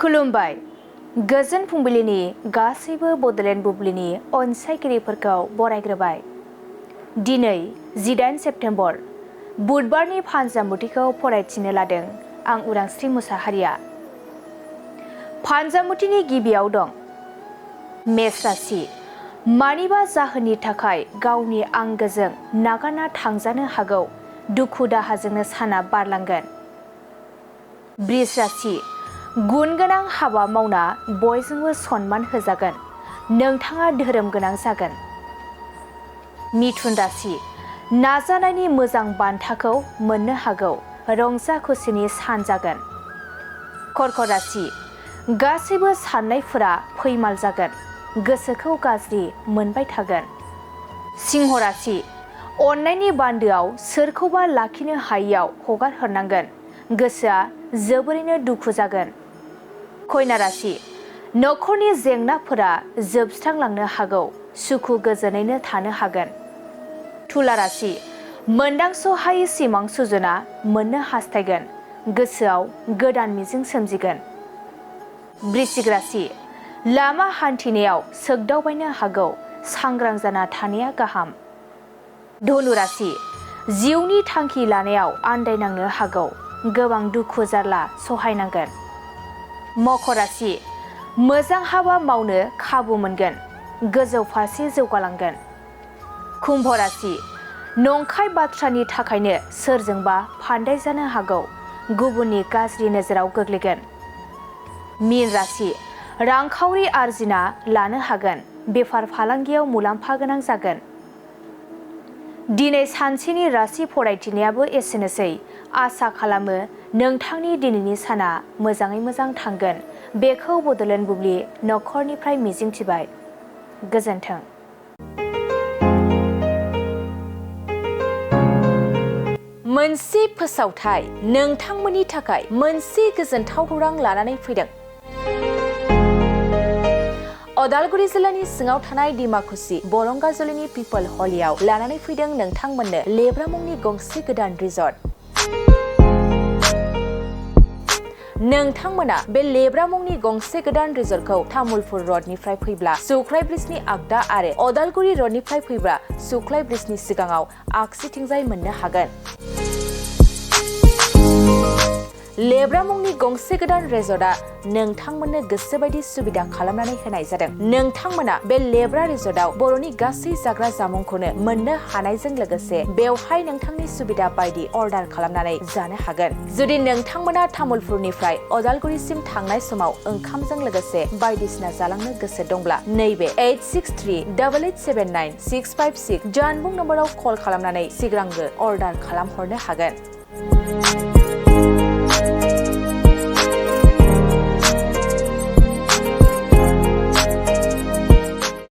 खुलुमबाय गोजोन फुंबिलिनि गासैबो बडलेण्ड बुब्लिनि अनसायगिरिफोरखौ बरायग्रोबाय। दिनै 18 सेप्तेम्बर बुधबारनि फानजामुथिखौ फरायथिनो लादों आं उदांस्रि मुसाहारिया। फानजामुथिनि गिबियाव दं मेष राशि। मानिबा जाहोननि थाखाय गावनि आंगोजों नागारना थांजानो हागौ, दुखु दाहाजोंनो साना बारलांगोन। वृष राशि। गुन गोनां हाबा मावना बयजोंबो सनमान होजागोन, नोंथाङा धोरोम गोनां जागोन। मिथुन राशि। नाजानायनि मोजां बान्थाखौ मोननो हागौ, रंजा खुसिनि सान जागोन। कर्कट राशि। गासैबो साननायफोरा फैमाल जागोन, गोसोखौ गाज्रि मोनबाय थागोन। सिंह राशि। अननायनि बान्दोआव सोरखौबा लाखिनो हायैयाव हगार हरनांगोन, गोसोआ जोबोरैनो दुखु जागोन। कन्या राशि। नखरनि जेंनाफोरा जोबस्रांलांनो हागौ, सुखु गोजोनैनो थानो हागोन। तुला राशि। मोनदांस'हायै सिमां सुजुना मोननो हास्थायगोन, गोसोआव गोदान मिजिं सोमजिगोन। वृश्चिक राशि। लामा हान्थिनायाव सोगदावबायनो हागौ, सांग्रां जाना थानाया गाहाम। धनु राशि। जिउनि थांखि लानायाव आन्दायनांनो हागौ, गोबां दुखु जारला सहायनांगोन। मकर राशि। मोजां हाबा मावनो खाबु मोनगोन, गोजौ फारसे जौगालांगोन। कुम्भ राशि। नंखाय बाथ्रानि थाखायनो सोरजोंबा फान्दाय जानो हागौ, गुबुननि गाज्रि नोजोराव गोग्लैगोन। मीन राशि। रांखावरि आरजिना लानो हागोन, बेफार फालांगियाव मुलाम्फा गोनां जागोन। दिनै सानसेनि राशि फरायथिनायाबो एसेनोसै। आसा खालामो नोंथांनि दिनैनि साना मोजाङै मोजां थांगोन, बेखौ बडलेण्ड बुब्लि नखरनिफ्राय मिजिंथिबाय। गोजोन्थों। मोनसे फोसावथाय नोंथांमोननि थाखाय मोनसे गोजोनथाव खौरां लानानै फैदों। अदालगुरि जिल्लानि सिङाव थानाय डिमाकुसि बरंगाजुलिनि पिपल हलियाव लानानै फैदों नोंथांमोननो लेब्रा मुंनि गंसे गोदान रिजर्ट। नोंथांमोना बे लेब्रा मुंनि गंसे गोदान रिजर्टखौ तामुलपुर रडनिफ्राय फैब्ला सुख्लाय ब्रिजनि आगदा आरो अदालगुरि रडनिफ्राय फैब्ला सुख्लाय ब्रिजनि सिगाङाव आगसिथिंजाय मोननो हागोन। लेब्रा मुंनि गंसे गोदान रिजर्टआ नोंथांमोननो गोसोबायदि सुबिदा खालामनानै होनाय जादों। नोंथांमोना बे लेब्रा रिजर्टआव बर'नि गासै जाग्रा जामुंखौनो मोननो हानायजों लोगोसे बेवहाय नोंथांनि सुबिदा बायदि अर्डार खालामनानै जानो हागोन। जुदि नोंथांमोना तामुलपुरनिफ्राय अदालगुरिसिम थांनाय समाव ओंखामजों लोगोसे बायदिसिना जालांनो गोसो दंब्ला नैबे 8638879656 जानबुं नम्बराव कल खालामनानै सिगांग्रो अर्डार खालामहरनो हागोन।